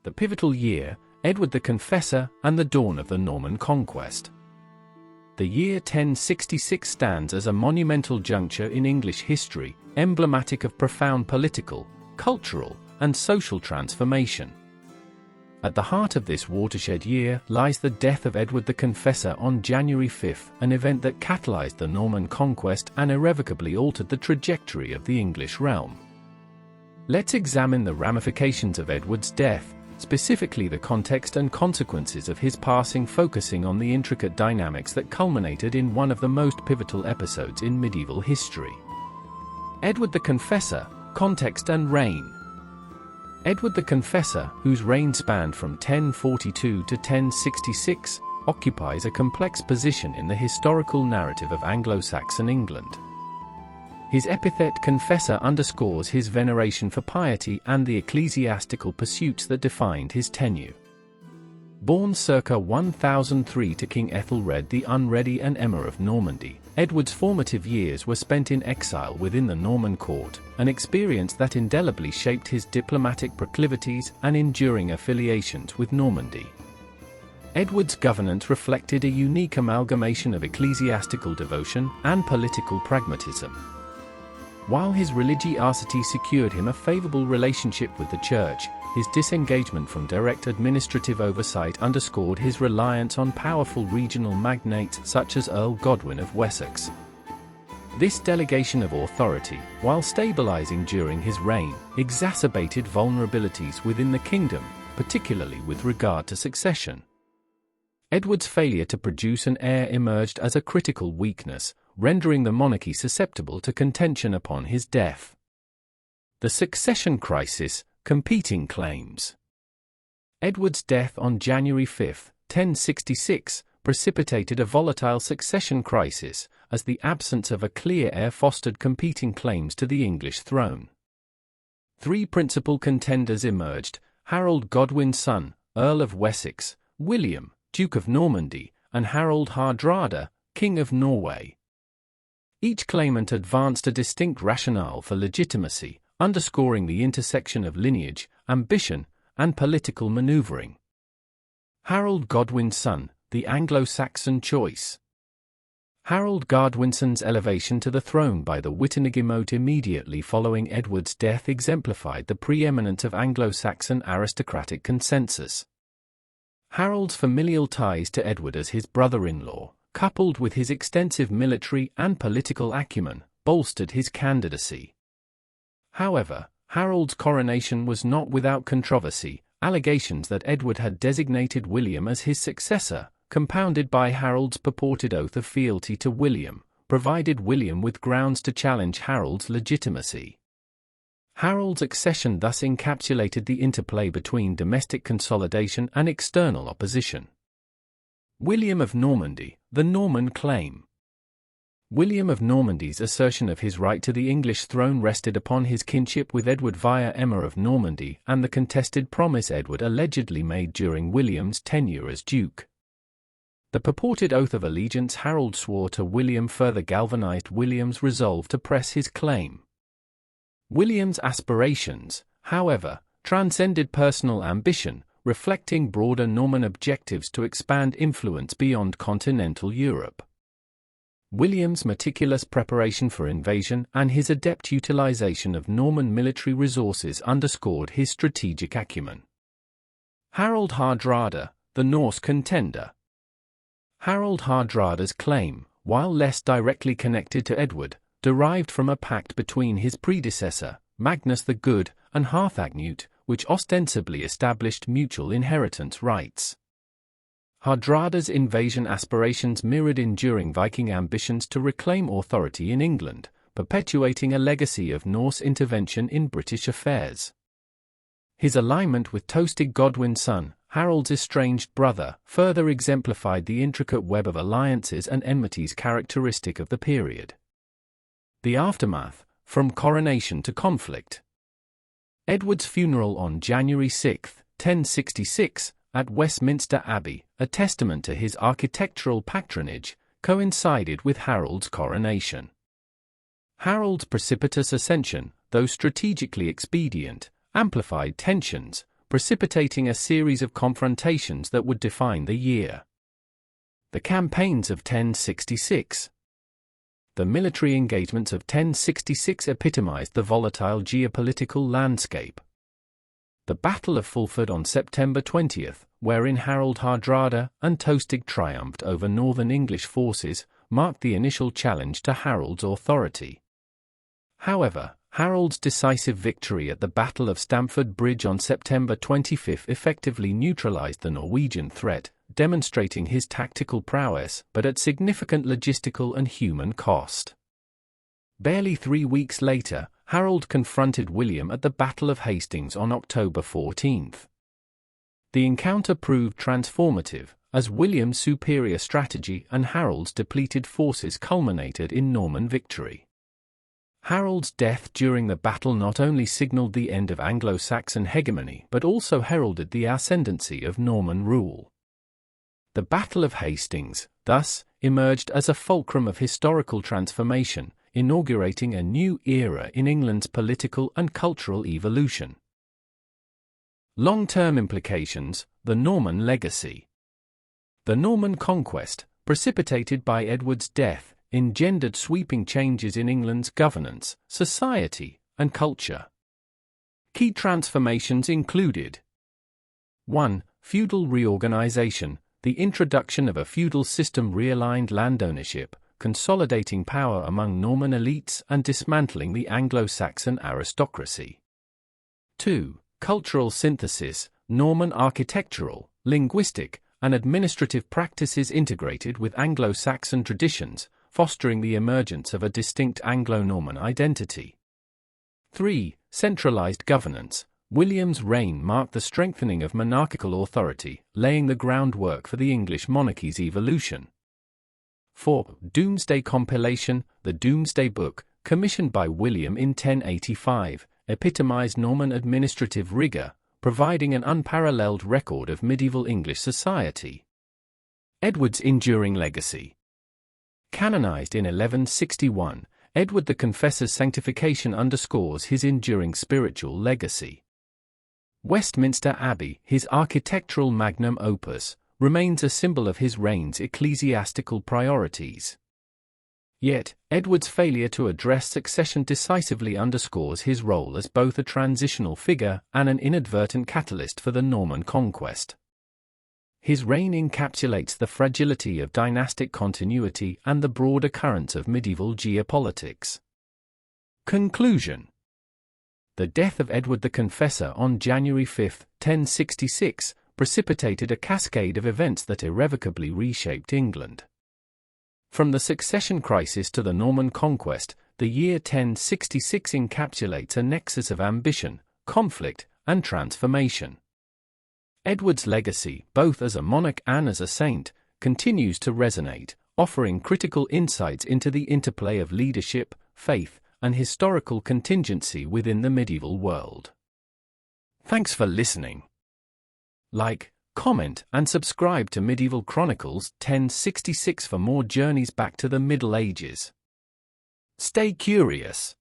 the pivotal year, Edward the Confessor, and the dawn of the Norman Conquest. The year 1066 stands as a monumental juncture in English history, emblematic of profound political, cultural, and social transformation. At the heart of this watershed year lies the death of Edward the Confessor on January 5, an event that catalyzed the Norman Conquest and irrevocably altered the trajectory of the English realm. Let's examine the ramifications of Edward's death, specifically the context and consequences of his passing, focusing on the intricate dynamics that culminated in one of the most pivotal episodes in medieval history. Edward the Confessor, context and reign. Edward the Confessor, whose reign spanned from 1042 to 1066, occupies a complex position in the historical narrative of Anglo-Saxon England. His epithet Confessor underscores his veneration for piety and the ecclesiastical pursuits that defined his tenure. Born circa 1003 to King Ethelred the Unready and Emma of Normandy, Edward's formative years were spent in exile within the Norman court, an experience that indelibly shaped his diplomatic proclivities and enduring affiliations with Normandy. Edward's governance reflected a unique amalgamation of ecclesiastical devotion and political pragmatism. While his religiosity secured him a favorable relationship with the Church, his disengagement from direct administrative oversight underscored his reliance on powerful regional magnates such as Earl Godwin of Wessex. This delegation of authority, while stabilizing during his reign, exacerbated vulnerabilities within the kingdom, particularly with regard to succession. Edward's failure to produce an heir emerged as a critical weakness, rendering the monarchy susceptible to contention upon his death. The succession crisis, competing claims. Edward's death on January 5, 1066, precipitated a volatile succession crisis, as the absence of a clear heir fostered competing claims to the English throne. Three principal contenders emerged: Harold Godwin's son, Earl of Wessex; William, Duke of Normandy; and Harold Hardrada, King of Norway. Each claimant advanced a distinct rationale for legitimacy, underscoring the intersection of lineage, ambition, and political maneuvering. Harold Godwin's son, the Anglo-Saxon choice. Harold Godwinson's elevation to the throne by the Witenagemot immediately following Edward's death exemplified the preeminence of Anglo-Saxon aristocratic consensus. Harold's familial ties to Edward as his brother-in-law, coupled with his extensive military and political acumen, bolstered his candidacy. However, Harold's coronation was not without controversy. Allegations that Edward had designated William as his successor, compounded by Harold's purported oath of fealty to William, provided William with grounds to challenge Harold's legitimacy. Harold's accession thus encapsulated the interplay between domestic consolidation and external opposition. William of Normandy, the Norman claim. William of Normandy's assertion of his right to the English throne rested upon his kinship with Edward via Emma of Normandy and the contested promise Edward allegedly made during William's tenure as Duke. The purported oath of allegiance Harold swore to William further galvanized William's resolve to press his claim. William's aspirations, however, transcended personal ambition, reflecting broader Norman objectives to expand influence beyond continental Europe. William's meticulous preparation for invasion and his adept utilization of Norman military resources underscored his strategic acumen. Harold Hardrada, the Norse contender. Harold Hardrada's claim, while less directly connected to Edward, derived from a pact between his predecessor, Magnus the Good, and Harthacnut, which ostensibly established mutual inheritance rights. Hardrada's invasion aspirations mirrored enduring Viking ambitions to reclaim authority in England, perpetuating a legacy of Norse intervention in British affairs. His alignment with Tostig Godwin's son, Harold's estranged brother, further exemplified the intricate web of alliances and enmities characteristic of the period. The aftermath, from coronation to conflict. Edward's funeral on January 6, 1066, at Westminster Abbey, a testament to his architectural patronage, coincided with Harold's coronation. Harold's precipitous ascension, though strategically expedient, amplified tensions, precipitating a series of confrontations that would define the year. The campaigns of 1066. The military engagements of 1066 epitomized the volatile geopolitical landscape. The Battle of Fulford on September 20th, wherein Harold Hardrada and Tostig triumphed over northern English forces, marked the initial challenge to Harold's authority. However, Harold's decisive victory at the Battle of Stamford Bridge on September 25 effectively neutralized the Norwegian threat, demonstrating his tactical prowess but at significant logistical and human cost. Barely 3 weeks later, Harold confronted William at the Battle of Hastings on October 14. The encounter proved transformative, as William's superior strategy and Harold's depleted forces culminated in Norman victory. Harold's death during the battle not only signaled the end of Anglo-Saxon hegemony but also heralded the ascendancy of Norman rule. The Battle of Hastings, thus, emerged as a fulcrum of historical transformation, inaugurating a new era in England's political and cultural evolution. Long-term implications: the Norman legacy. The Norman Conquest, precipitated by Edward's death, engendered sweeping changes in England's governance, society, and culture. Key transformations included: 1. Feudal reorganization. The introduction of a feudal system realigned land ownership, consolidating power among Norman elites and dismantling the Anglo-Saxon aristocracy. 2. Cultural synthesis. Norman architectural, linguistic, and administrative practices integrated with Anglo-Saxon traditions, fostering the emergence of a distinct Anglo-Norman identity. 3. Centralized governance. William's reign marked the strengthening of monarchical authority, laying the groundwork for the English monarchy's evolution. 4. Domesday compilation. The Domesday Book, commissioned by William in 1085, epitomized Norman administrative rigor, providing an unparalleled record of medieval English society. Edward's enduring legacy. Canonized in 1161, Edward the Confessor's sanctification underscores his enduring spiritual legacy. Westminster Abbey, his architectural magnum opus, remains a symbol of his reign's ecclesiastical priorities. Yet, Edward's failure to address succession decisively underscores his role as both a transitional figure and an inadvertent catalyst for the Norman conquest. His reign encapsulates the fragility of dynastic continuity and the broader currents of medieval geopolitics. Conclusion. The death of Edward the Confessor on January 5, 1066, precipitated a cascade of events that irrevocably reshaped England. From the succession crisis to the Norman conquest, the year 1066 encapsulates a nexus of ambition, conflict, and transformation. Edward's legacy, both as a monarch and as a saint, continues to resonate, offering critical insights into the interplay of leadership, faith, and historical contingency within the medieval world. Thanks for listening. Like, comment, and subscribe to Medieval Chronicles 1066 for more journeys back to the Middle Ages. Stay curious.